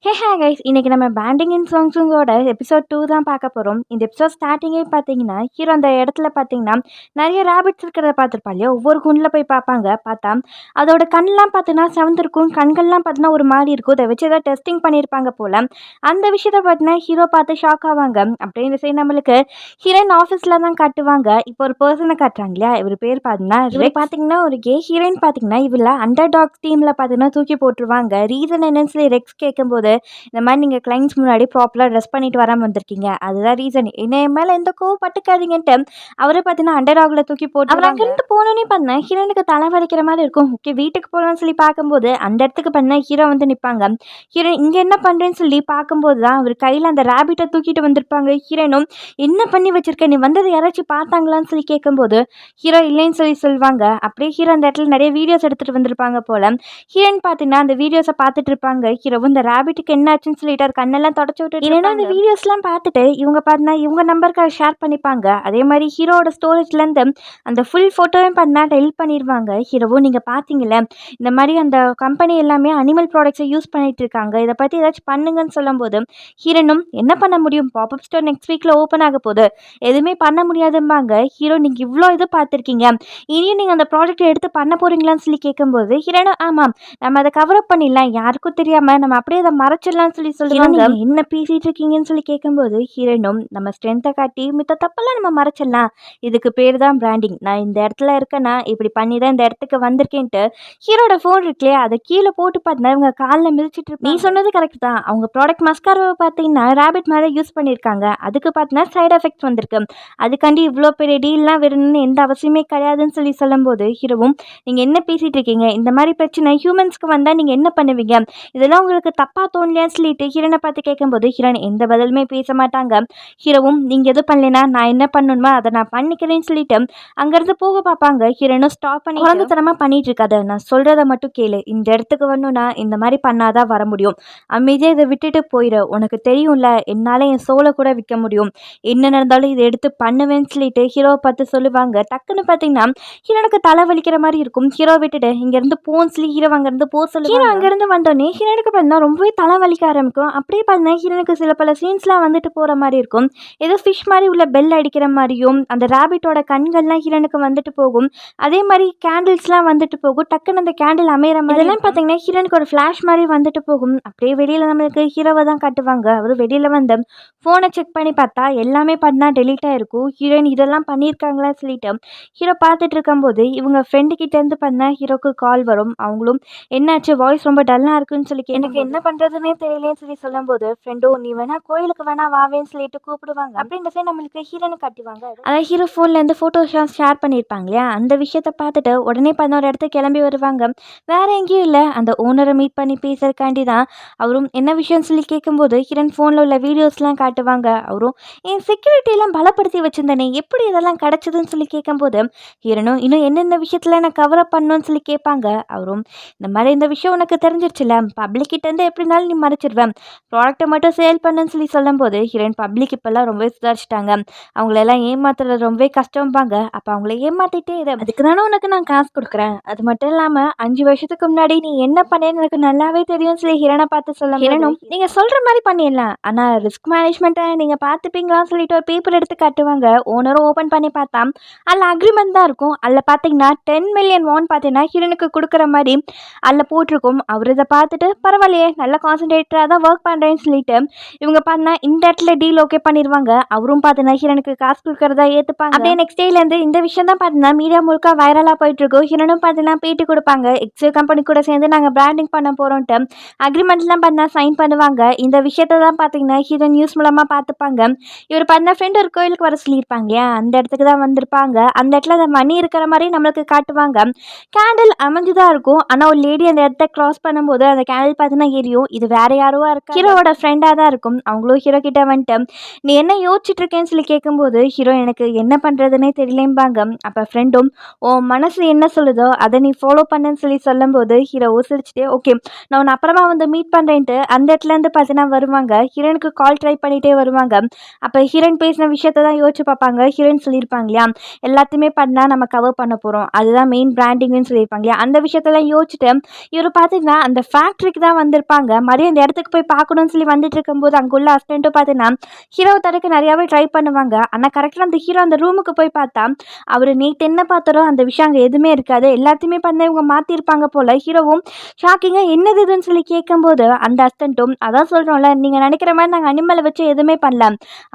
Guys இன்னைக்கு நம்ம banding இன் சாங்ஸுங்கோட episode 2 தான் பார்க்க போகிறோம். இந்த எபிசோட் ஸ்டார்டிங்கே பார்த்தீங்கன்னா ஹீரோ அந்த இடத்துல பார்த்தீங்கன்னா நிறைய ரேபிட்ஸ் இருக்கிறத பார்த்துருப்பா இல்லையா, ஒவ்வொரு குண்டில் போய் பார்ப்பாங்க. பார்த்தா அதோட கண்ணெலாம் பார்த்தீங்கன்னா செவந்திருக்கும், கண்கள்லாம் பார்த்தீங்கன்னா ஒரு மாதிரி இருக்கும். அதை வச்சு ஏதாவது டெஸ்டிங் பண்ணியிருப்பாங்க போல். அந்த விஷயத்த பார்த்தீங்கன்னா ஹீரோ பார்த்து ஷாக் ஆவாங்க. அப்படியே இந்த சைடு நம்மளுக்கு ஹீரோயின் ஆஃபீஸில் தான் காட்டுவாங்க. இப்போ ஒரு பர்சனை காட்டுறாங்க இல்லையா, இவர் பேர் பார்த்தீங்கன்னா ஒரு கே ஹீரோயின் பார்த்தீங்கன்னா இவள அண்டர் டாக் டீமில் பார்த்தீங்கன்னா தூக்கி போட்டுருவாங்க. ரீசன் என்னன்னு சொல்லி ரெக்ஸ் கேட்கும்போது, இந்த மாதிரி நீங்கள் கிளைண்ட்ஸ் முன்னாடி ப்ராப்பராக ட்ரெஸ் பண்ணிட்டு வராமல் வந்திருக்கீங்க, அதுதான் ரீசன், என்ன மேலே எந்த கோவப்பட்டுக்காதீங்கன்ட்டு அவரை பார்த்தீங்கன்னா அண்டர் தூக்கி போட்டு அவர் அங்கேருந்து போனோன்னே பண்ணேன் ஹீரோனுக்கு தலை வலிக்கிற மாதிரி இருக்கும். ஓகே வீட்டுக்கு போகலான்னு சொல்லி பார்க்கும்போது அந்த இடத்துக்கு பண்ண ஹீரோ வந்து நிற்பாங்க. ஹீரோ இங்கே என்ன பண்ணுறேன்னு சொல்லி பார்க்கும்போது தான் அவர் கையில் அந்த ரேபிட்டை தூக்கிட்டு வந்திருப்பாங்க. ஹீரோனும் என்ன பண்ணி வச்சிருக்க, நீ வந்தது யாராச்சும் பார்த்தாங்களான்னு சொல்லி கேட்கும்போது ஹீரோ இல்லைன்னு சொல்லி சொல்லுவாங்க. அப்படியே ஹீரோ அந்த இடத்துல நிறைய வீடியோஸ் எடுத்துகிட்டு வந்திருப்பாங்க போல். ஹீரோயின் பார்த்தீங்கன்னா அந்த வீடியோஸை பார்த்துட்டு இருப்பாங்க. ஹீரோ இந்த ரேபிட்டுக்கு என்னாச்சுன்னு சொல்லிட்டு அது கண்ணெல்லாம் தொடச்சி விட்டு இல்லைன்னா அந்த வீடியோஸ்லாம் பார்த்துட்டு இவங்க பார்த்தீங்கன்னா இவங்க நம்பருக்கு ஷேர் பண்ணிப்பாங்க. அதே மாதிரி ஹீரோட ஸ்டோரேஜ்லேருந்து அந்த ஃபுல் ஃபோட்டோவையும் பார்த்தீங்கன்னா டெலிட் பண்ணிடுவாங்க. ஹீரோவும் நீங்கள் பார்த்தீங்களே இந்த மாதிரி அந்த கம்பெனி எல்லாமே அனிமல் ப்ராடக்ட்ஸை யூஸ் பண்ணிட்டு இருக்காங்க, இதை பற்றி ஏதாச்சும் பண்ணுங்கன்னு சொல்லும்போது ஹீரோனும் என்ன பண்ண முடியும், பாப்அப் ஸ்டோர் நெக்ஸ்ட் வீக்கில் ஓப்பன் ஆக போகுது, எதுவுமே பண்ண முடியாதும்பாங்க. ஹீரோ நீங்கள் இவ்வளோ இது பார்த்துருக்கீங்க, இனியும் நீங்கள் அந்த ப்ராடக்ட்டை எடுத்து பண்ண போகிறீங்களான்னு சொல்லி கேட்கும்போது ஹீரோனும் ஆமாம் நம்ம அதை கவர் அப் பண்ணிடலாம், யாருக்கும் தெரியாமல் நம்ம அப்படியே அதை மறைச்சிடலாம்னு சொல்லி சொல்லுவாங்க. என்ன பேசிட்டு இருக்கீங்கன்னு சொல்லி கேட்கும்போது ஹீரோனும் நம்ம ஸ்ட்ரென்த்தை காட்டி மித்த தப்பெல்லாம் நம்ம மறைச்சிடலாம், இதுக்கு பேர் தான் பிராண்டிங், நான் இந்த இடத்துல இருக்கேன்னா இப்படி பண்ணி தான் இந்த இடத்துக்கு வந்திருக்கேன்ட்டு ஹீரோட ஃபோன் இருக்குல்லையே அதை கீழே போட்டு பார்த்தா இவங்க காலில் மிதிச்சிட்டு நீ சொன்னது கரெக்ட் தான், அவங்க ப்ராடக்ட் மஸ்காராவை பார்த்தீங்கன்னா ரேபிட் மாதிரி யூஸ் பண்ணியிருக்காங்க, அதுக்கு பார்த்தீங்கன்னா சைடு எஃபெக்ட்ஸ் வந்திருக்கு, அதுக்காண்டி இவ்வளோ பெரிய டீல்லாம் வரணும்னு எந்த அவசியமே கிடையாதுன்னு சொல்லி சொல்லும்போது ஹீரோவும் நீங்கள் என்ன பேசிகிட்டு இருக்கீங்க, இந்த மாதிரி பிரச்சனை ஹியூமன்ஸ்க்கு வந்தால் நீங்கள் என்ன பண்ணுவீங்க, இதெல்லாம் உங்களுக்கு தப்பாக தோணலையான்னு சொல்லிட்டு ஹீரோனை பார்த்து கேட்கும்போது ஹீரோன் எந்த பதிலுமே பேச மாட்டாங்க. ஹீரோவும் நீங்கள் எதுவும் பண்ணலைன்னா நான் என்ன பண்ணணுமோ அதை நான் பண்ணிக்கிறேன்னு சொல்லிட்டு அங்கேருந்து போக பார்ப்பாங்க. ஹீரோனும் ஸ்டாப் பண்ணி குழந்தைத்தனமாக பண்ணிட்டு இருக்காது, நான் சொல்கிறத மட்டும் கேளு, இந்த இடத்துக்கு வரணும்னா இந்த மாதிரி பண்ணாதான் வர முடியும், அமைதியாக இதை விட்டுட்டு போயிடு, உனக்கு தெரியும்ல என்னால் என் சோலை கூட விற்க முடியும், என்ன நடந்தாலும் இதை எடுத்து பண்ணுவேன்னு சொல்லிட்டு ஹீரோவை பார்த்து சொல்லுவாங்க. டக்குன்னு பார்த்தீங்கன்னா ஹீரோனுக்கு தலை வலிக்கிற மாதிரி இருக்கும். ஹீரோ விட்டுட்டு இங்கேருந்து போன்னு சொல்லி ஹீரோ அங்கேருந்து போ சொல்லி ஹீரோ அங்கேருந்து வந்தோடனே ஹீரோனுக்கு பார்த்தீங்கன்னா ரொம்பவே தலை வலிக்க ஆரம்பிக்கும். அப்படியே பார்த்தீங்கன்னா ஹீரோனுக்கு சில பல சீன்ஸ்லாம் வந்துட்டு போகிற மாதிரி இருக்கும். ஏதோ ஃபிஷ் மாதிரி உள்ள பெல் அடிக்கிற மாதிரியும் அந்த ரேபிட்டோட கண்கள்லாம் ஹீரோனுக்கு வந்துட்டு போகும். அதே மாதிரி கேண்டில்ஸ்லாம் வந்துட்டு போகும். டக்குன்னு அந்த கேண்டில் அமையிற மாதிரி இதெல்லாம் பார்த்தீங்கன்னா ஹீரோனுக்கு ஒரு ஃப்ளாஷ் மாதிரி வந்துட்டு போகும். அப்படியே வெளியில் நம்மளுக்கு ஹீரோவை தான் காட்டுவாங்க. அவர் வெளியில் வந்து ஃபோனை செக் பண்ணி பார்த்தா எல்லாமே பண்ணா டெலீட் ஆகிருக்கும். ஹீரோயின் இதெல்லாம் பண்ணியிருக்காங்களான்னு சொல்லிட்டு ஹீரோ பார்த்துட்டு இருக்கும்போது இவங்க ஃப்ரெண்டு கிட்டேருந்து பண்ண ஹீரோக்கு கால் வரும். அவங்களும் என்னாச்சு வாய்ஸ் ரொம்ப டல்லாக இருக்குன்னு சொல்லி எனக்கு என்ன பண்ணுறதுனே தெரியலேன்னு சொல்லி சொல்லும்போது ஃப்ரெண்டோ நீ வேணா கோயிலுக்கு வேணா வாவேன்னு சொல்லிட்டு கூப்பிடுவாங்க. அப்படி இந்த சைடு நம்மளுக்கு ஹீரோனு காட்டுவாங்க. அதாவது ஹீரோ ஃபோன்லேருந்து ஃபோட்டோஸ்லாம் ஷேர் பண்ணியிருப்பாங்க இல்லையா, அந்த விஷயத்தை பார்த்துட்டு உடனே 11 இடத்துக்கு கிளம்பி வருவாங்க. வேற எங்கேயும் இல்லை, அந்த ஓனரை மீட் பண்ணி பேசுறதுக்காண்டி தான். அவரும் என்ன விஷயம்னு சொல்லி கேட்கும்போது ஹீரோன் ஃபோனில் உள்ள வீடியோஸ்லாம் காட்டுவாங்க. அவரும் என் செக்யூரிட்டியெல்லாம் பலப்படுத்தி வச்சிருந்தேனே எப்படி இதெல்லாம் கிடச்சிதுன்னு சொல்லி கேட்கும்போது ஹீரோனும் இன்னும் என்னென்ன விஷயத்தில் நான் கவர் அப் பண்ணணும்னு சொல்லி கேட்பாங்க. அவரும் இந்த மாதிரி இந்த விஷயம் உனக்கு தெரிஞ்சிருச்சுல, பப்ளிக்கிட்டேருந்து எப்படினாலும் நீ மறைச்சிடுவேன், ப்ராடக்ட்டை மட்டும் சேல் பண்ணுன்னு சொல்லி சொல்லும்போது ஹீரோயின் பப்ளிக் இப்போல்லாம் ரொம்பவே சுதாரிச்சிட்டாங்க, அவங்களெல்லாம் ஏமாத்துறது ரொம்பவே கஷ்டம்பாங்க, அப்போ அவங்கள ஏமாற்றிட்டே இரு, அதுக்கு தானே உனக்கு நான் காசு கொடுக்குறேன், அது மட்டும் இல்லாமல் 5 வருஷத்துக்கு முன்னாடி நீ என்ன பண்ணேன்னு எனக்கு நல்லாவே தெரியும்னு சொல்லி ஹீரோனை பார்த்து சொல்ல ஹீரோனும் நீங்கள் சொல்கிற மாதிரி பண்ணிடலாம், ஆனால் ரிஸ்க் மேனேஜ்மெண்ட்டை நீங்கள் பார்த்துப்பீங்களான்னு சொல்லிட்டு ஒரு பேப்பர் எடுத்து காட்டுவாங்க. ஓனரும் ஓப்பன் பண்ணி பார்த்தா அதில் அக்ரிமெண்ட் தான் இருக்கும். அதில் பார்த்தீங்கன்னா 10 மில்லியன் வான் பார்த்தீங்கன்னா ஹீரோனுக்கு கொடுக்குற மாதிரி அதில் போட்டிருக்கும். அவர் இதை பார்த்துட்டு பரவாயில்லையே நல்ல கான்சன்ட்ரேட்டராக தான் ஒர்க் பண்ணுறேன்னு சொல்லிட்டு இவங்க பார்த்தா இந்த இடத்துல டீல் ஓகே பண்ணிடுவாங்க. அவரும் பார்த்தீங்கன்னா ஹீரோனுக்கு காசு கொடுக்குறதா ஏற்றுப்பாங்க. அப்படியே நெக்ஸ்ட் டேலேருந்து இந்த விஷயம் தான் பார்த்தீங்கன்னா மீடியா முழுக்க வைரலாக போயிட்டுருக்கும். ஹீரோனும் பார்த்தீங்கன்னா பேட்டி கொடுப்பாங்க. எக்ஸல் கம்பெனி கூட சேர்ந்து நாங்கள் பிராண்டிங் பண்ண போகிறோன்ட்டு அக்ரிமெண்ட்லாம் பார்த்தீங்கன்னா சைன் பண்ணுவாங்க. இந்த விஷயத்தை தான் பார்த்தீங்கன்னா ஹீரோ நியூஸ் மூலமாக பார்த்துப்பாங்க. இவர் பார்த்தீங்கன்னா ஃப்ரெண்டு ஒரு கோயிலுக்கு வர சொல்லியிருப்பாங்க இல்லையா, அந்த இடத்துக்கு தான் வந்திருப்பாங்க. அந்த இடத்துல அந்த மணி இருக்கிற மாதிரி நம்மளுக்கு காட்டுவாங்க. கேண்டில் அமைஞ்சுதான் இருக்கும், ஆனால் ஒரு லேடி அந்த இடத்த கிராஸ் பண்ணும்போது அந்த கேண்டில் பார்த்தீங்கன்னா எரியும். இது வேற யாரோவா இருக்கு, ஹீரோவோட ஃப்ரெண்டாக தான் இருக்கும். அவங்களும் ஹீரோ கிட்ட வந்துட்டு நீ என்ன யோசிச்சுட்டு இருக்கேன்னு சொல்லி கேட்கும்போது ஹீரோ எனக்கு என்ன பண்ணுறதுனே தெரியலேம்பாங்க. அப்போ ஃப்ரெண்டும் உன் மனசு என்ன சொல்லுதோ அதை நீ ஃபாலோ பண்ணுன்னு சொல்லி சொல்லும்போது ஹீரோ சிரிச்சுட்டே ஓகே நான் உன்னை அப்புறமா வந்து மீட் பண்ணுறேன்ட்டு அந்த இடத்துலேருந்து பார்த்தீங்கன்னா வருவாங்க. ஹீரோனுக்கு கால் ட்ரை பண்ணிகிட்டே வருவாங்க. அப்போ ஹீரோயின் பேசின விஷயத்தை தான் யோசிச்சு பார்ப்பாங்க. ஹீரோயின் சொல்லியிருப்பாங்க இல்லையா எல்லாத்தையுமே பண்ணால் நம்ம கவர் பண்ண போகிறோம், அதுதான் மெயின் பிராண்டிங்னு சொல்லியிருப்பாங்க இல்லையா, அந்த விஷயத்தெல்லாம் யோசிச்சுட்டு இவர் பார்த்தீங்கன்னா அந்த ஃபேக்ட்ரிக்கு தான் வந்திருப்பாங்க. மாதிரி அந்த இடத்துக்கு போய் பார்க்கணும்னு சொல்லி வந்துட்டு இருக்கும்போது அங்கே உள்ள அசிஸ்டண்ட்டும் பார்த்தீங்கன்னா ஹீரோவை தடுக்க நிறையாவே ட்ரை பண்ணுவாங்க. ஆனால் கரெக்டாக அந்த ஹீரோ அந்த ரூமுக்கு போய் பார்த்தா அவர் நீட் என்ன பார்த்தாரோ அந்த விஷயம் அங்கே எதுவுமே இருக்காது. எல்லாத்தையுமே பண்ண இவங்க மாற்றிருப்பாங்க போல. ஹீரோவும் ஷாக்கிங்காக என்னது இதுன்னு சொல்லி கேட்கும்போது அந்த அசிஸ்டண்ட்டும் அதான் சொல்கிறோம்ல, நீங்கள் நினைக்கிற மாதிரி நாங்கள் அனிமலை வச்சு எதுவுமே பண்ணல,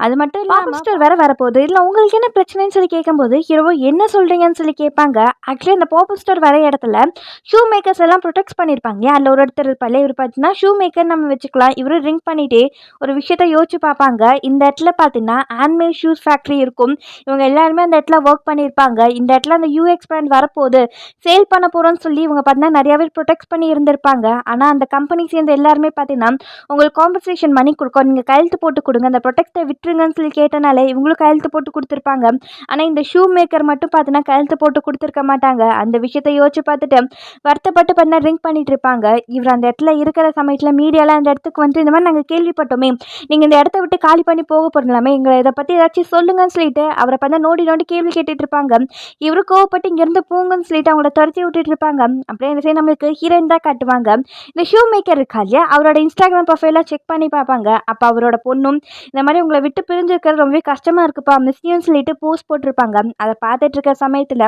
அது மட்டும் இல்லாமல் ஸ்டோர் வேற வரப்போகுது, இல்லை உங்களுக்கு என்ன பிரச்சனைன்னு சொல்லி கேட்கும்போது ஹீரோவோ என்ன சொல்கிறீங்கன்னு சொல்லி கேட்பாங்க. ஆக்சுவலி அந்த பாப்பப் ஸ்டோர் வர இடத்துல ஷூ மேக்கர்ஸ் எல்லாம் ப்ரொடெக்ட் பண்ணியிருப்பாங்க. அதில் ஒரு ஒருத்தர் இருப்பாள், இவர் பார்த்தீங்கன்னா ஷூ மேக்கர் நம்ம வச்சுக்கலாம். இவரு ட்ரிங்க் பண்ணிட்டே ஒரு விஷயத்த யோசிச்சு பார்ப்பாங்க. இந்த இடத்துல பார்த்தீங்கன்னா ஆன்மே ஷூஸ் ஃபேக்ட்ரி இருக்கும். இவங்க எல்லாருமே அந்த இடத்துல ஒர்க் பண்ணியிருப்பாங்க. இந்த இடத்துல அந்த யூஎக்ஸ் பிராண்ட் வரப்போகுது, சேல் பண்ண போகிறோம்னு சொல்லி இவங்க பார்த்தீங்கன்னா நிறையாவே ப்ரொடெக்ட் பண்ணி இருந்திருப்பாங்க. ஆனால் அந்த கம்பெனி சேர்ந்து எல்லாருமே பார்த்தீங்கன்னா உங்களுக்கு காம்பன்சேஷன் மணி கொடுக்கும், நீங்கள் கையெழுத்து போட்டு கொடுங்க, அந்த ப்ரொடெக்டை விட்டுருங்கன்னு சொல்லி கேட்டனால இவங்களும் கையெழுத்து போட்டு கொடுத்துருப்பாங்க. ஆனால் இந்த ஷூ மேக்கர் மட்டும் பார்த்தீங்கன்னா கையெழுத்து போட்டு கொடுத்துருக்க மாட்டாங்க. அந்த விஷயத்தை யோசிச்சு பார்த்துட்டு வருத்தப்பட்டு பண்ண ட்ரிங்க் பண்ணிட்டு இருப்பாங்க. இவர் அந்த இடத்துல இருக்கிற சமயத்தில் மீடியாலாம் அந்த இடத்துக்கு வந்து இந்த மாதிரி நாங்கள் கேள்விப்பட்டோமே, நீங்கள் இந்த இடத்த விட்டு காலி பண்ணி போக போறீங்களாமே, எங்களை இதை பற்றி ஏதாச்சும் சொல்லுங்கன்னு சொல்லிட்டு அவரை பார்த்தா நோண்டி நோண்டி கேள்வி கேட்டுட்டு இருப்பாங்க. இவரு கோவப்பட்டு இங்கேருந்து போங்கன்னு சொல்லிட்டு அவங்கள துரத்தி விட்டுட்டு இருப்பாங்க. அப்படியே இந்த சைடு நம்மளுக்கு ஹீரோயின் தான் காட்டுவாங்க. இந்த ஷூ மேக்கர் இருக்கா இல்லையா, அவரோட இன்ஸ்டாகிராம் ப்ரொஃபைலாக செக் பண்ணி பார்ப்பாங்க. அப்போ அவரோட பொண்ணும் இந்த மாதிரி உங்களை விட்டு பிரிஞ்சிருக்கிறது ரொம்பவே கஷ்டமாக இருக்குப்பா மிஸ்யூன்னு சொல்லிட்டு போஸ்ட் போட்டிருப்பாங்க. அதை பார்த்துட்டு இருக்க சமயத்தில்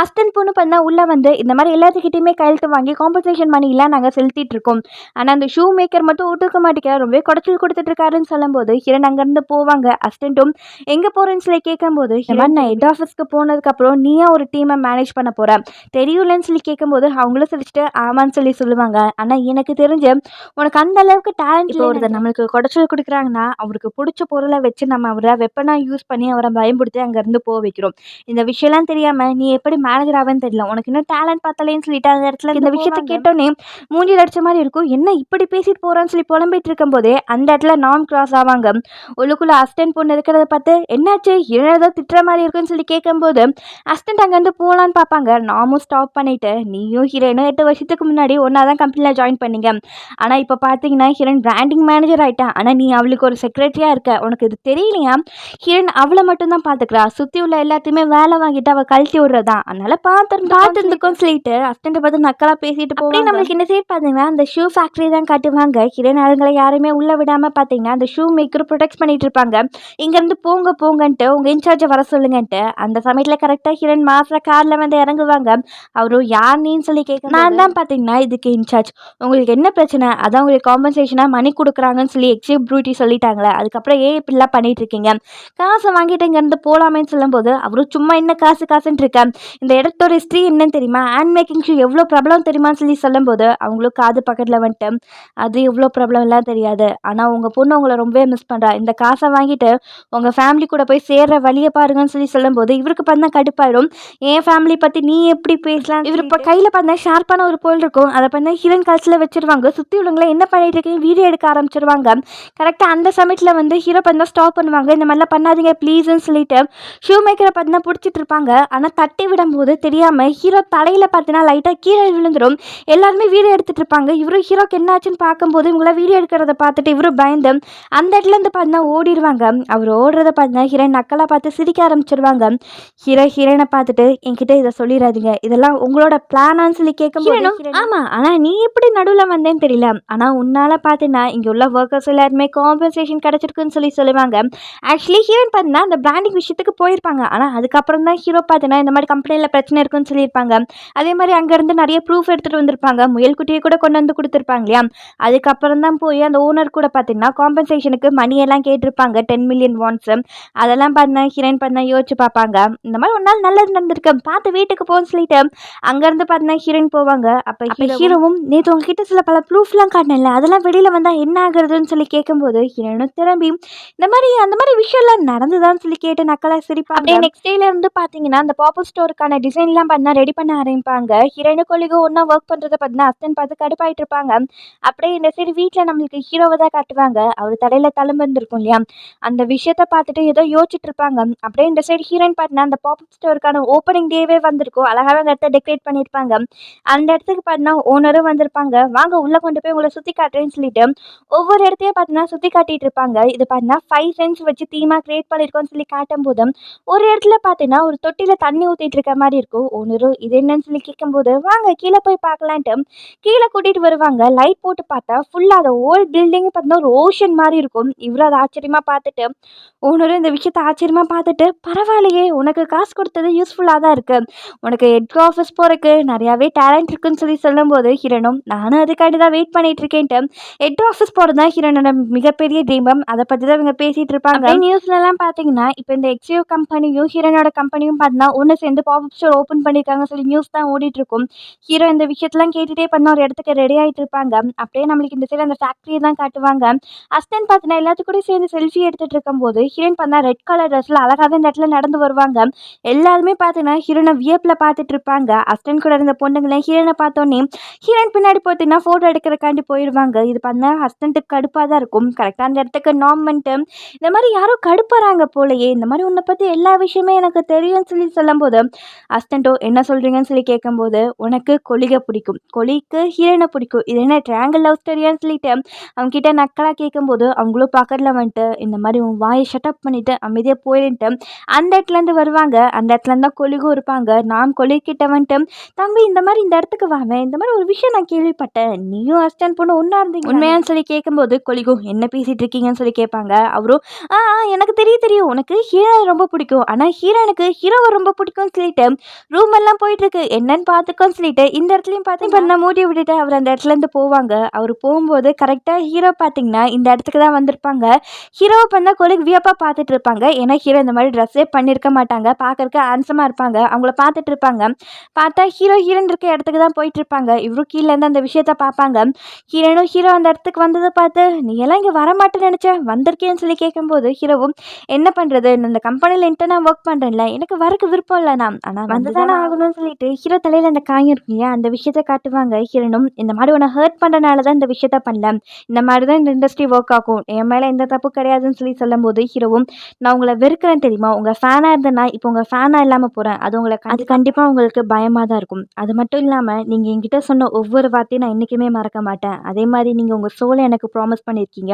அஸ்டன் பொண்ணு பண்ண உள்ளே வந்து இந்த மாதிரி எல்லாத்துக்கிட்டையுமே கையெழுத்து வாங்கி காம்பன்சேஷன் மணிலாம் நாங்கள் செலுத்திட்டு இருக்கோம், ஆனால் அந்த ஷூ மேக்கர் மட்டும் ஒத்துக்க மாட்டேங்க, ரொம்பவே குடைச்சல் கொடுத்துட்டு இருக்காருன்னு சொல்லும்போது ஹிரண் அங்கேருந்து போவாங்க. அஸ்டண்ட்டும் எங்கே போகிறேன்னு சொல்லி கேட்கும்போது ஹிரண் நான் ஹெட் ஆஃபீஸ்க்கு போனதுக்கப்புறம் நீயா ஒரு டீமை மேனேஜ் பண்ண போகிற தெரியலன்னு சொல்லி கேட்கும்போது அவங்களும் சொல்லிச்சுட்டு ஆமான்னு சொல்லி சொல்லுவாங்க. ஆனால் எனக்கு தெரிஞ்சு உனக்கு அந்த அளவுக்கு டேலண்ட் வருது, நம்மளுக்கு குடைச்சல் கொடுக்குறாங்கன்னா அவருக்கு பிடிச்ச பொருளை வச்சு நம்ம அவரை வெப்பனாக யூஸ் பண்ணி அவரை பயன்படுத்தி அங்கேருந்து போக வைக்கிறோம். இந்த விஷயம்லாம் தெரியாமல் நீ எப்படி மேனேஜர் ஆவேன்னு தெரியல, உனக்கு இன்னும் டேலண்ட் பார்த்தலேன்னு சொல்லிட்டு அந்த இடத்துல இந்த விஷயத்த கேட்டோன்னே மூஞ்சில் அடிச்ச மாதிரி இருக்கும். என்ன இப்படி பேசிட்டு போகிறான்னு சொல்லி புலம்பிட்டு இருக்கும்போதே அந்த இடத்துல நாம் கிராஸ் ஆவாங்க. உள்ளுக்குள்ள அஸ்டன்ட் பொண்ணு இருக்கிறத பார்த்து என்னாச்சு ஏதோ திட்டுற மாதிரி இருக்குன்னு சொல்லி கேட்கும்போது அஸ்டன்ட் அங்கேருந்து போகலான்னு பார்ப்பாங்க. நாமும் ஸ்டாப் பண்ணிட்டு நீயும் ஹீரோனும் 8 வருஷத்துக்கு முன்னாடி ஒன்றா தான் கம்பெனியில் ஜாயின் பண்ணீங்க, ஆனால் இப்போ பார்த்தீங்கன்னா ஹீரோயின் பிராண்டிங் மேனேஜர் ஆகிட்டா, ஆனால் நீ அவளுக்கு ஒரு செக்ரட்டரியாக இருக்க, உனக்கு இது தெரியலையா, ஹீரோயின் அவளை மட்டும்தான் பார்த்துக்கிறா, சுற்றி உள்ள எல்லாத்தையுமே வேலை வாங்கிட்டு அவள் கழட்டி விடுறதான், அதனால பார்த்துருந்துக்கும் சொல்லிட்டு அஸ்டண்ட்டை பார்த்து நக்கலாக பேசிட்டு போய் நம்மளுக்கு என்ன செய்ய பார்த்தீங்கன்னா அந்த ஷூ ஃபேக்ட்ரி தான் காட்டுவாங்க. ஹீரோயின் ஆளுங்களை யாருமே உள்ளே விடாமல் பார்த்தீங்கன்னா அந்த ஷூ மேக்கர் ப்ரொடெக்ட் பண்ணிட்டு இருப்பாங்க. இங்கேருந்து போங்க போங்கன்ட்டு உங்கள் இன்சார்ஜை வர சொல்லுங்கன்ட்டு அந்த சமயத்தில் கரெக்டாக ஹீரோயின் மாசில் காரில் வந்து இறங்குவாங்க. அவரும் யார் நீன்னு சொல்லி கேட்க நான் தான் பார்த்தீங்கன்னா இதுக்கு இன்சார்ஜ், உங்களுக்கு என்ன பிரச்சனை, அதான் உங்களுக்கு காம்பன்சேஷனாக மணி கொடுக்குறாங்கன்னு சொல்லி எக்ஸிப் ப்ரூட்டி சொல்லிட்டாங்களே, அதுக்கப்புறம் ஏன் இப்படிலாம் பண்ணிட்டு இருக்கீங்க, காசை வாங்கிட்டு இங்கேருந்து போகலாமேன்னு சொல்லும்போது அவரும் சும்மா என்ன காசு காசுன்ட்டு இருக்கேன், இந்த இடத்தோட ஹிஸ்ட்ரி என்னன்னு தெரியுமா, ஹேண்ட் மேக்கிங் ஷூ எவ்வளோ பிரபலம் தெரியுமான்னு சொல்லி சொல்லும்போது அவங்களுக்கு காது பக்கத்தில் வந்துட்டு அது எவ்வளோ பிரபலம்லாம் தெரியாது, ஆனால் உங்கள் பொண்ணு உங்களை ரொம்பவே மிஸ் பண்ணுறா, இந்த காசை வாங்கிட்டு உங்கள் ஃபேமிலி கூட போய் சேர்ற வழியை பாருங்கன்னு சொல்லி சொல்லும்போது இவருக்கு பார்த்தா கடுப்பாயிடும். என் ஃபேமிலி பற்றி நீ எப்படி பேசலாம், இவர் இப்போ கையில் பார்த்தா ஷார்ப்பான ஒரு பொருள் இருக்கும், அதை பார்த்தா ஹீரோயின் கல்ச்சில் வச்சிருவாங்க. சுற்றி உள்ளவங்கள என்ன பண்ணிட்டு இருக்கீங்க வீடியோ எடுக்க ஆரம்பிச்சிருவாங்க. கரெக்டாக அந்த சமயத்தில் வந்து ஹீரோ பார்த்தா ஸ்டாப் பண்ணுவாங்க, இந்த மாதிரிலாம் பண்ணாதீங்க ப்ளீஸ்ன்னு சொல்லிட்டு ஷூ மேக்கரை பார்த்தீங்கன்னா பிடிச்சிட்டு இருப்பாங்க. ஆனால் தட்டி விடும்போது தெரியாமல் ஹீரோ தலையில் பார்த்தீங்கன்னா லைட்டாக கீழே விழுந்துடும். எல்லாருமே வீடியோ எடுத்துகிட்டு இருப்பாங்க. இவரும் ஹீரோக்கு என்னாச்சுன்னு பார்க்கும்போது இவங்களாம் வீடியோ எடுக்கிறத பார்த்துட்டு இவரும் பயந்து அந்த இடத்துலேருந்து பார்த்தீங்கன்னா ஓடிடுவாங்க. அவர் ஓடுறத பார்த்தீங்கன்னா ஹீரோயின் நக்கலாக பார்த்து சிரிக்க ஆரம்பிச்சிருவாங்க. ஹீரோயினை பார்த்துட்டு என்கிட்ட இதை சொல்லிடாதீங்க, இதெல்லாம் உங்களோட பிளானான்னு சொல்லி கேட்கும்போது ஆமாம், ஆனால் நீ எப்படி நடுவில் வந்தேன்னு தெரியல, ஆனால் உன்னால் பார்த்தீங்கன்னா இங்கே உள்ள ஒர்க்கர்ஸ் எல்லாருமே காம்பன்சேஷன் கிடச்சிருக்குன்னு சொல்லி சொல்லுவாங்க. ஆக்சுவலி ஹீரோயின் பார்த்தீங்கன்னா அந்த பிராண்டிங் விஷயத்துக்கு போயிருப்பாங்க, ஆனால் அதுக்கப்புறம் தான் ஹீரோ பார்த்தீங்கன்னா இந்த மாதிரி கம்பெனியில் பிரச்சனை இருக்குன்னு சொல்லியிருப்பாங்க. அதே மாதிரி அங்கேருந்து நிறைய ப்ரூஃப் எடுத்துகிட்டு வந்திருப்பாங்க, முயல்குட்டியை கூட கொண்டு வந்து கொடுத்துருப்பாங்க இல்லையா, அதுக்கப்புறம் தான் போய் அந்த ஓனர் கூட பார்த்தீங்கன்னா காம்பன்சேஷனுக்கு மணியெல்லாம் கேட்டிருப்பாங்க, 10 மில்லியன் வான்ஸ். அதெல்லாம் பார்த்தீங்கன்னா ஹீரோயின் பார்த்தீங்கன்னா யோசிச்சு பார்ப்பாங்க, இந்த மாதிரி ஒரு நாள் நல்லது நடந்திருக்கு பார்த்து வீட்டுக்கு போன்னு சொல்லிட்டு அங்கேருந்து பார்த்தீங்கன்னா ஹீரோயின் போவாங்க. அப்போ ஹீரோவும் நேற்று உங்ககிட்ட சில பல ப்ரூஃப்லாம் காட்டினேன்ல, அதெல்லாம் வெளியில் வந்தால் என்ன ஆகுறதுன்னு சொல்லி கேட்கும்போது ஹீரோயினும் திரும்பி இந்த மாதிரி அந்த மாதிரி விஷயம்லாம் நடந்துதான்னு சொல்லி கேட்டு நக்கலாக சிரிப்பாங்க. அப்படியே நெக்ஸ்ட் டேல இருந்து பார்த்தீங்கன்னா அந்த பாப்பப் ஸ்டோருக்கான டிசைன்லாம் பார்த்தீங்கன்னா ரெடி பண்ண ஆரம்பிப்பாங்க. ஹீரோயினும் கொலிகும் ஒன்றா ஒர்க் பண்ணுறத பார்த்தீங்கன்னா அஸ்டன் பார்த்து கடுப்பாயிட்டு இருப்பாங்க. அப்படியே இந்த சைடு வீட்டில் நம்மளுக்கு ஹீரோவை தான் காட்டுவாங்க. அவர் தலையில் தழும்பு இருந்திருக்கும் இல்லையா, அந்த விஷயத்த பார்த்துட்டு ஏதோ யோசிச்சுட்டு இருப்பாங்க. அப்படியே இந்த சைடு ஹீரோயின் பார்த்தீங்கன்னா அந்த பாப்பப் ஸ்டோருக்கான ஓப்பனிங் டேவே வந்திருக்கும், அழகாக அந்த இடத்த டெக்கரேட் பண்ணியிருப்பாங்க. அந்த இடத்துக்கு பார்த்தீங்கன்னா ஓனரும் வந்திருப்பாங்க, வாங்க உள்ளே கொண்டு போய் உங்களை சுற்றி காட்டுறேன்னு சொல்லிட்டு ஒவ்வொரு இடத்தையும் பார்த்தீங்கன்னா சுற்றி காட்டிட்டு இருப்பாங்க. இது பார்த்தீங்கன்னா 5 சென்ஸ் வச்சு தீமா கிரியேட் பண்ணியிருக்கோன்னு சொல்லி காட்டும் போது ஒரு இடத்துல பார்த்தீங்கன்னா ஒரு தொட்டியில் தண்ணி ஊற்றிட்டு இருக்க மாதிரி இருக்கும். ஓனரும் இது என்னன்னு சொல்லி கேட்கும்போது வாங்க கீழே போய் பார்க்கலான்ட்டு கீழே கூட்டிகிட்டு வருவாங்க. லைட் போட்டு போட்டு பார்த்தா ஃபுல்லா அந்த ஹோல் பில்டிங் பார்த்தீங்கன்னா ஒரு ஓஷன் மாரி இருக்கும். இவரும் அத ஆச்சரியமா பார்த்துட்டு, ஓனரும் இந்த விஷயத்த ஆச்சரியமா பார்த்துட்டு, "பரவாயில்லையே! உனக்கு காசு குடுத்தது யூஸ்ஃபுல்லா தான் இருக்கு. உனக்கு ஹெட் ஆஃபீஸ் போறக்கு நெறையாவே டேலண்ட் இருக்குன்னு" சொல்லும்போது, ஹீரோனும் "நானும் அதுக்காண்டி தான் வெயிட் பண்ணிட்டு இருக்கேன்ட்டு" ஹெட் ஆஃபீஸ் போறது தான் ஹீரோனோட மிகப்பெரிய ட்ரீம். அத பத்தி தான் இவங்க பேசிட்டு இருப்பாங்க. அப்படியே நியூஸ்லலாம் பார்த்தீங்கன்னா, இப்ப இந்த எக்ஸ்யூ கம்பெனியும், ஹீரோனோட கம்பெனியும் பார்த்தீங்கன்னா, ஒண்ணு சேர்ந்து பாப் ஸ்டோர் ஓப்பன் பண்ணியிருக்காங்கன்னு சொல்லி நியூஸ் தான் ஓடிட்டுருக்கும். ஹீரோ இந்த விஷயத்தலாம் கேட்டுட்டே பார்த்தீங்கன்னா, ஒரு இடத்துக்கு ரெடி ஆயிட்டு இருப்பாங்க. அப்படியே நம்மளுக்கு இந்த சைடு அந்த ஃபேக்டரிய தான் காட்டுவாங்க. அசிஸ்டன்ட் பார்த்தீங்கன்னா, எல்லாத்து கூடயும் சேர்ந்து செல்ஃபி எடுத்துட்டு இருக்கும்போது, ஹீரோயின் பார்த்தீங்கன்னா, ரெட் கலர் ட்ரெஸ்ல அழகாவே இந்த இடத்துல நடந்து வருவாங்க. எல்லாருமே பார்த்தீங்கன்னா, ஹீரோயின வியப்புல பார்த்துட்டு இருப்பாங்க. அசிஸ்டன்ட் கூட இருந்த பொண்ணுங்களே ஹீரோயின பார்த்தோன்னே, ஹீரோயின் பின்னாடி பார்த்தீங்கன்னா, ஃபோட்டோ எடுக்கிறக்காண்டி போயிருவாங்க. இது பார்த்தீங்கன்னா, ஹஸ்பண்டுக்கு கடுப்பா தான் இருக்கும். கரெக்ட்டா அந்த இடத்துக்கு நார்ம் பண்ணிட்டு, இந்த மாரி யாரோ கடுப்புறாங்க போலயே! இந்த மாரி உன்ன பத்தி எல்லா விஷயமே எனக்கு தெரியும்னு சொல்லும்போது, ஹஸ்பண்டோ என்ன சொல்றீங்கன்னு சொல்லி கேட்கும்போது, உனக்கு கொலிக பிடிக்கும். கொலிக்கு ஹீரோயின பிடிக்கும். இது என்ன ட்ரையாங்கிள் லவ் ஸ்டோரியான்னு சொல்லிட்டு அவங்ககிட்ட நக்கலா கேட்கும்போது, அவங்களும் பக்கத்துல வந்துட்டு, இந்த மாரி உன் வாய ஷட் அப் பண்ணிட்டு அமைதியா போயின்ட்டு, அந்த இடத்துலேருந்து வருவாங்க. அந்த இடத்துலேருந்து தான் கொலிகும் இருப்பாங்க. நான் கொலிகிட்ட வந்துட்டு, "தம்பி இந்த மாரி இந்த இடத்துக்கு வாவேன். இந்த மாரி ஒரு விஷயம் நான் கேள்விப்பட்டேன். நீயும் ஹஸ்பண்ட் பொண்ணும் ஒண்ணா இருந்தீங்க உண்மையான்னு சொல்லி கேட்கும்போது, கொலிகோ என்ன பேசிட்டு இருக்கீங்கன்னு சொல்லி கேட்பாங்க. அவரும், "ஆ, ஆ எனக்கு தெரியும். உனக்கு ஹீரோ ரொம்ப பிடிக்கும். ஆனா ஹீரோயினுக்கு ஹீரோவ ரொம்ப பிடிக்கும்னு சொல்லிட்டு, ரூம் எல்லாம் போயிட்டுருக்கு. என்னன்னு பார்த்துக்கோன்னு சொல்லிட்டு, இந்த இடத்துலயும் பார்த்தீங்கன்னா மூடி விட்டுட்டு அவர் அந்த இடத்துலேருந்து போவாங்க. அவரு போகும்போது கரெக்ட்டா ஹீரோ பார்த்தீங்கன்னா, இந்த இடத்துக்கு தான் வந்திருப்பாங்க. ஹீரோவ பார்த்தா கொலிக் வியப்பா பார்த்துட்டு இருப்பாங்க. ஏன்னா ஹீரோ இந்த மாரி ட்ரெஸ்ஸே பண்ணியிருக்க மாட்டாங்க. பார்க்கறக்கு ஹேண்ட்ஸமா இருப்பாங்க. அவங்கள பார்த்துட்டு இருப்பாங்க. பார்த்தா ஹீரோயின் இருக்க இடத்துக்கு தான் போயிட்டுருப்பாங்க. இவரும் கீழேருந்து அந்த விஷயத்த பார்ப்பாங்க. ஹீரோ அந்த இடத்துக்கு வந்தத பார்த்து, "நீ எல்லாம் இங்க வரமாட்டேன்னு நெனச்சேன். வந்திருக்கேன்னு" சொல்லி கேட்கும்போது, ஹீரோவும், "என்ன பண்றது? நான் இந்த கம்பெனில இன்டர்னா ஒர்க் பண்றேன்ல. எனக்கு வரக்கு விருப்பம் இல்லண்ணா. ஆனா வந்து தானே ஆகணும்னு" சொல்லிட்டு ஹீரோ தலையில அந்த காயம் இருக்கு இல்லையா? அந்த விஷயத்த காட்டுவாங்க. ஹீரோனும், "இந்த மாரி உன்ன ஹர்ட் பண்றனால தான் இந்த விஷயத்த பண்ணல. இந்த மாரி தான் இந்த இண்டஸ்ட்ரி ஒர்க் ஆகும். என் மேல எந்த தப்பும் கிடையாதுன்னு" சொல்லும்போது, ஹீரோவும், "நான் உங்கள வெறுக்கிறேன் தெரியுமா? உங்க ஃபேனா இருந்தேன்னா, இப்போ உங்க ஃபேனா இல்லாம போறேன். அது கண்டிப்பா உங்களுக்கு பயமா தான் இருக்கும். அது மட்டும் இல்லாம, நீங்க என்கிட்ட சொன்ன ஒவ்வொரு வார்த்தையும் நான் என்னைக்குமே மறக்க மாட்டேன். அதே மாரி நீங்க உங்க சோல எனக்கு ப்ராமிஸ் பண்ணியிருக்கீங்க.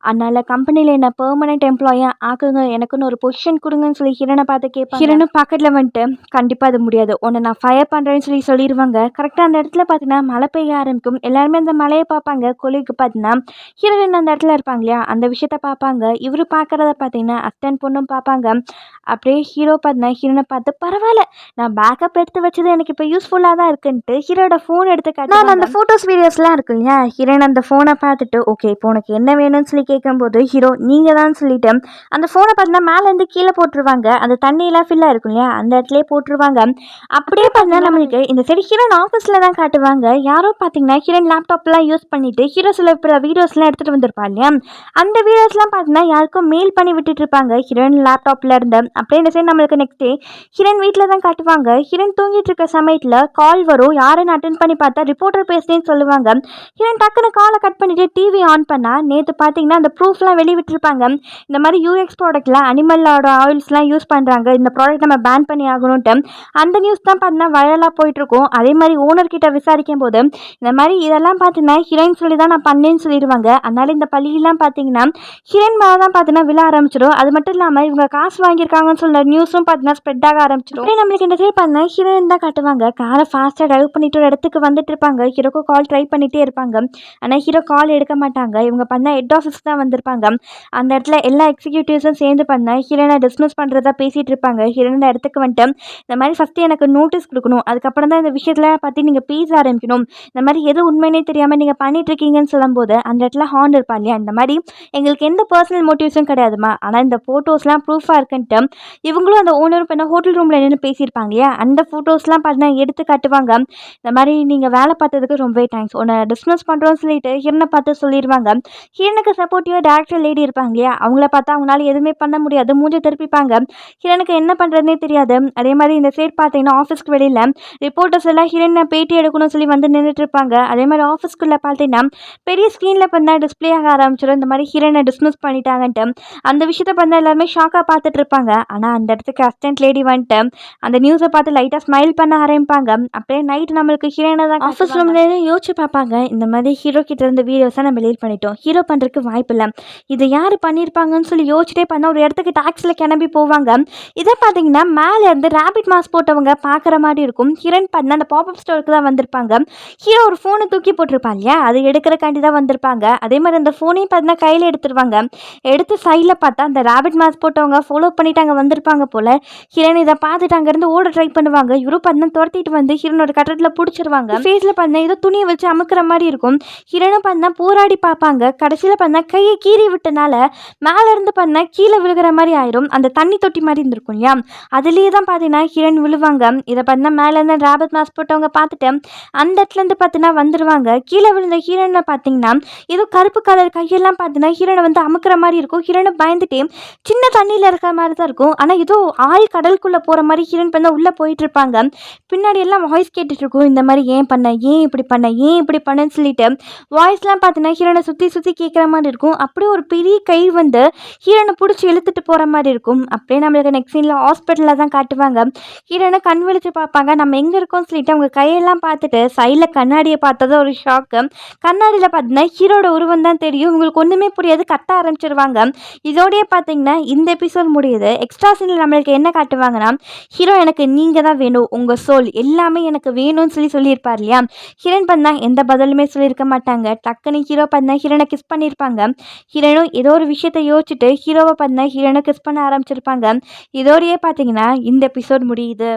அதனால கம்பெனில என்ன பெர்மனன்ட் எம்ப்ளாயியா ஆக்குங்க. எனக்குன்னு ஒரு பொசிஷன் குடுங்கன்னு" சொல்லி ஹீரோன பார்த்து கேட்பாங்க. ஹீரோனும் பக்கத்துல வந்துட்டு, "கண்டிப்பா அது முடியாது. உன்ன நான் ஃபயர் பண்றேன்னு" சொல்லிருவாங்க. கரெக்ட்டா அந்த இடத்துல பார்த்தீங்கன்னா, மழை பெய்ய ஆரம்பிக்கும். எல்லாருமே அந்த மழைய பார்ப்பாங்க. கொலிக்கு பார்த்தீங்கன்னா, ஹீரோயின் அந்த இடத்துல இருப்பாங்க இல்லையா? அந்த விஷயத்த பார்ப்பாங்க. இவரு பார்க்கறத பார்த்தீங்கன்னா, அத்தன் பொண்ணும் பார்ப்பாங்க. அப்படியே ஹீரோ பார்த்தீங்கன்னா, ஹீரோயின பார்த்து, "பரவால்ல. நான் பேக்கப் எடுத்து வச்சது எனக்கு இப்போ யூஸ்ஃபுல்லா தான் இருக்குன்ட்டு" ஹீரோட ஃபோன் எடுத்து காட்டுவாங்க. நான் அந்த ஃபோட்டோஸ், வீடியோஸ்லாம் இருக்கு இல்லையா? ஹீரோயின் அந்த ஃபோன பார்த்துட்டு, "ஓகே. இப்போ உனக்கு என்ன வேணும்னு" சொல்லி கேட்கும்போது, ஹீரோ நீங்க தான்னு சொல்லிட்டு, அந்த ஃபோன பார்த்தீங்கன்னா மேலேருந்து கீழ போட்டுருவாங்க. அந்த தண்ணிலாம் ஃபில் ஆயிருக்கும் இல்லையா? அந்த இடத்துலயே போட்டுருவாங்க. அப்படியே பார்த்தீங்கன்னா, நம்மளுக்கு இந்த சைடு ஹீரோயின் ஆஃபீஸ்ல தான் காட்டுவாங்க. யாரோ பார்த்தீங்கன்னா, ஹீரோயின் லேப்டாப்லாம் யூஸ் பண்ணிட்டு, ஹீரோ சில வீடியோஸ்லாம் எடுத்துட்டு வந்திருப்பா இல்லையா? அந்த வீடியோஸ்லாம் பார்த்தீங்கன்னா, யாருக்கோ மெயில் பண்ணி விட்டுட்டு இருப்பாங்க. ஹீரோயின் லேப்டாப்ல இருந்து. அப்படியே இந்த சைடு நம்மளுக்கு நெக்ஸ்ட் டே ஹீரோயின் வீட்ல தான் காட்டுவாங்க. ஹீரோயின் தூங்கிட்டு இருக்க சமயத்துல கால் வரும். யாருன்னு அட்டெண்ட் பண்ணி பார்த்தா ரிப்போர்ட்டர் பேசுறேன்னு சொல்லுவாங்க. ஹீரோயின் டக்குனு கால கட் பண்ணிட்டு டிவி ஆன் பண்ணா, நேத்து பார்த்தீங்கன்னா, அந்த ப்ரூஃப்லாம் வெளிவிட்டிருப்பாங்க. இந்த மாரி யூஎக்ஸ் ப்ராடக்ட்ல அனிமலோட ஆயில்ஸ்லாம் யூஸ் பண்றாங்க. இந்த ப்ராடக்ட் நம்ம பேன் பண்ணி ஆகணுன்ட்டு. அந்த நியூஸ் தான் பார்த்தீங்கன்னா வைரலா போயிட்டுருக்கும். அதே மாரி ஓனர் கிட்ட விசாரிக்கும்போது, இந்த மாரி இதெல்லாம் பார்த்தீங்கன்னா, ஹீரோயின் சொல்லி தான் நான் பண்ணேன்னு சொல்லிருவாங்க. அதனால இந்த பழியெல்லாம் பார்த்தீங்கன்னா, ஹீரோயின் மேல தான் பார்த்தீங்கன்னா விழ ஆரம்பிச்சுரும். அது மட்டும் இல்லாம இவங்க காசு வாங்கியிருக்காங்கன்னு சொல்ற நியூஸும் பார்த்தீங்கன்னா ஸ்ப்ரெட் ஆக ஆரம்பிச்சுரும். அப்படியே நம்மளுக்கு இந்த சைடு பார்த்தீங்கன்னா, ஹீரோயின் தான் காட்டுவாங்க. கார ஃபாஸ்ட்டா டிரைவ் பண்ணிட்டு ஒரு இடத்துக்கு வந்துட்டு இருப்பாங்க. ஹீரோக்கு கால் ட்ரை பண்ணிட்டே இருப்பாங்க. ஆனா ஹீரோ கால் எடுக்க மாட்டாங்க. இவங்க பார்த்தீங்கன்னா ஹெட் ஆஃபீஸ்க்கு தான் வந்திருப்பாங்க. அந்த இடத்துல எல்லா எக்ஸிக்யூட்டிவ்ஸும் சேர்ந்து பார்த்தீங்கன்னா, ஹீரோயின டிஸ்மிஸ் பண்றதா பேசிட்டு இருப்பாங்க. ஹீரோயின் இடத்துக்கு வந்துட்டு, இந்த மாரி ஃபர்ஸ்ட்டு எனக்கு நோட்டீஸ் குடுக்கணும். அதுக்கப்புறம் தான் இந்த விஷயத்துல பத்தி நீங்க பேச ஆரம்பிக்கணும். இந்த மாரி எது உண்மைன்னே தெரியாம நீங்க பண்ணிட்டு இருக்கீங்கன்னு சொல்லும்போது, அந்த இடத்துல ஹார்ன் இருப்பா இல்லையா? இந்த மாரி எங்களுக்கு எந்த பர்சனல் மோட்டிவ்ஸும் கிடையாதும்மா. ஆனா இந்த ஃபோட்டோஸ்லாம் ப்ரூஃபா இருக்குன்ட்டு, இவங்களும் அந்த ஓனரும் பண்ண ஹோட்டல் ரூம்ல நின்னு பேசியிருப்பாங்க இல்லையா? அந்த ஃபோட்டோஸ்லாம் பார்த்தீங்கன்னா எடுத்து காட்டுவாங்க. இந்த மாரி நீங்க வேலை பார்த்ததுக்கு ரொம்பவே தேங்க்ஸ். உன்ன டிஸ்மிஸ் பண்றோம்னு சொல்லிட்டு ஹீரோன பார்த்து சொல்லிருவாங்க. ஹீரோனுக்கு சப்போர்ட்டிவா டைரக்டர் லேடி இருப்பாங்க இல்லையா? அவங்கள பார்த்தா அவங்களால எதுவுமே பண்ண முடியாது. மூஞ்ச திருப்பிப்பாங்க. ஹீரோனுக்கு என்ன பண்றதுன்னே தெரியாது. அதே மாரி இந்த சைடு பார்த்தீங்கன்னா, ஆஃபீஸ்க்கு வெளியில ரிப்போர்ட்டர்ஸ் எல்லாம் ஹீரோயின பேட்டி எடுக்கணும்னு சொல்லி வந்து நின்னுட்டு இருப்பாங்க. அதே மாரி ஆஃபீஸ்க்குள்ள பார்த்தீங்கன்னா, பெரிய ஸ்க்ரீன்ல பார்த்தீங்கன்னா டிஸ்ப்ளே ஆக ஆரம்பிச்சிரும். இந்த மாரி ஹீரோயின டிஸ்மிஸ் பண்ணிட்டாங்கன்ட்டு. அந்த விஷயத்த பார்த்தா எல்லாருமே ஷாக்கா பார்த்துட்டு இருப்பாங்க. ஆனா அந்த இடத்துக்கு அசிஸ்டன்ட் லேடி வந்துட்டு, அந்த நியூஸ பார்த்து லைட்டா ஸ்மைல் பண்ண ஆரம்பிப்பாங்க. அப்படியே நைட் நம்மளுக்கு ஹீரோயின தான் ஆஃபீஸ் ரூம்ல யோசிச்சு பார்ப்பாங்க. இந்த மாரி ஹீரோ கிட்ட இருந்த வீடியோஸ நம்ம டெலீட் பண்ணிட்டோம். ஹீரோ பண்றதுக்கு வாய்ப்பில்ல. இத யாரு பண்ணியிருப்பாங்கன்னு சொல்லி யோசிச்சிட்டே பண்ண ஒரு இடத்துக்கு டாக்ஸில கிளம்பி போவாங்க. இத பார்த்தீங்கன்னா, மேல இருந்து ராபிட் மாஸ்க் போட்டவங்க பார்க்குற மாரி இருக்கும். ஹீரோயின் பார்த்தீங்கன்னா, அந்த பாப்அப் ஸ்டோருக்கு தான் வந்திருப்பாங்க. ஹீரோ ஒரு ஃபோன தூக்கி போட்டிருப்பான் இல்லையா? இல்லையா, அது எடுக்கிறக்காண்டி தான் வந்திருப்பாங்க. அதே மாதிரி அந்த ஃபோனையும் பார்த்தீங்கன்னா கையில் எடுத்துருவாங்க. எடுத்து சைடில் பார்த்தா அந்த ரேபிட் மாஸ்க் போட்டவங்க ஃபாலோ பண்ணிட்டு அங்கே வந்திருப்பாங்க போல். ஹீரோயின் இதை பார்த்துட்டு அங்கேருந்து ஓட ட்ரை பண்ணுவாங்க. இவரும் பார்த்தீங்கன்னா துரத்திட்டு வந்து ஹீரோனோட கட்டத்தில் பிடிச்சிருவாங்க. ஃபேஸில் பார்த்தீங்கன்னா ஏதோ துணியை வச்சு அமுக்கிற மாதிரி இருக்கும். ஹீரோனும் பார்த்தீங்கன்னா போராடி பார்ப்பாங்க. கடைசியில் பார்த்தீங்கன்னா கையை கீறி விட்டனால மேலே இருந்து பார்த்தீங்கன்னா கீழே விழுகிற மாதிரி ஆயிரும். அந்த தண்ணி தொட்டி மாதிரி இருந்திருக்கும் இல்லையா, அதுலேயே தான் பார்த்தீங்கன்னா ஹீரோயின் விழுவாங்க. இதை பார்த்தீங்கன்னா மேலேருந்து ரேபிட் மாஸ்க் போட்டவங்க பார்த்துட்டு அந்த இடத்துலேருந்து பார்த்தீங்கன்னா வந்துடுவாங்க. கீழே விழுந்த ஹீரோயினை பார்த்தீங்கன்னா ஏதோ கருப்பு கலர் கையெல்லாம் பார்த்தீங்கன்னா ஹீரோனை வந்து அமுக்கிற மாதிரி இருக்கும். ஹீரோனை பயந்துட்டே சின்ன தண்ணியில் இருக்கிற மாதிரி தான் இருக்கும். ஆனால் ஏதோ ஆள் கடலுக்குள்ளே போகிற மாதிரி ஹீரோயின் பண்ண உள்ளே போயிட்டு இருப்பாங்க. பின்னாடி எல்லாம் வாய்ஸ் கேட்டுட்டு இருக்கும். இந்த மாதிரி ஏன் பண்ண, ஏன் இப்படி பண்ண, ஏன் இப்படி பண்ணன்னு சொல்லிட்டு வாய்ஸ்லாம் பார்த்தீங்கன்னா ஹீரோனை சுற்றி சுற்றி கேட்குற மாதிரி இருக்கும். அப்படியே ஒரு பெரிய கை வந்து ஹீரோனை பிடிச்சி இழுத்துட்டு போகிற மாதிரி இருக்கும். அப்படியே நம்மளுக்கு நெக்ஸ்ட் சீனில் ஹாஸ்பிட்டலில் தான் காட்டுவாங்க. ஹீரோனை கண் விழிச்சு பார்ப்பாங்க. நம்ம எங்கே இருக்கோம்னு சொல்லிட்டு அவங்க கையெல்லாம் பார்த்துட்டு சைடில் கண்ணாடியை பார்த்தது ஒரு ஷாக்கு. கண்ணாடியில் பார்த்தீங்கன்னா ஹீரோட உருவம் தான் தெரியும். உங்களுக்கு ஒன்றுமே புரியாது, கத்த ஆரம்பிச்சிருவாங்க. இதோடய பார்த்தீங்கன்னா இந்த எபிசோட் முடியுது. எக்ஸ்ட்ரா சீனில் நம்மளுக்கு என்ன காட்டுவாங்கன்னா, ஹீரோ எனக்கு நீங்கள் தான் வேணும், உங்கள் சோல் எல்லாமே எனக்கு வேணும்னு சொல்லியிருப்பார் இல்லையா. ஹீரோயின் பார்த்தா எந்த பதிலுமே சொல்லியிருக்க மாட்டாங்க. டக்குன்னு ஹீரோ பார்த்தா ஹீரோனை கிஸ் பண்ணியிருப்பாங்க. ஹீரோனும் ஏதோ ஒரு விஷயத்தை யோசிச்சுட்டு ஹீரோவை பார்த்தா ஹீரோனை கிஸ் பண்ண ஆரம்பிச்சிருப்பாங்க. இதோடய பார்த்தீங்கன்னா இந்த எபிசோட் முடியுது.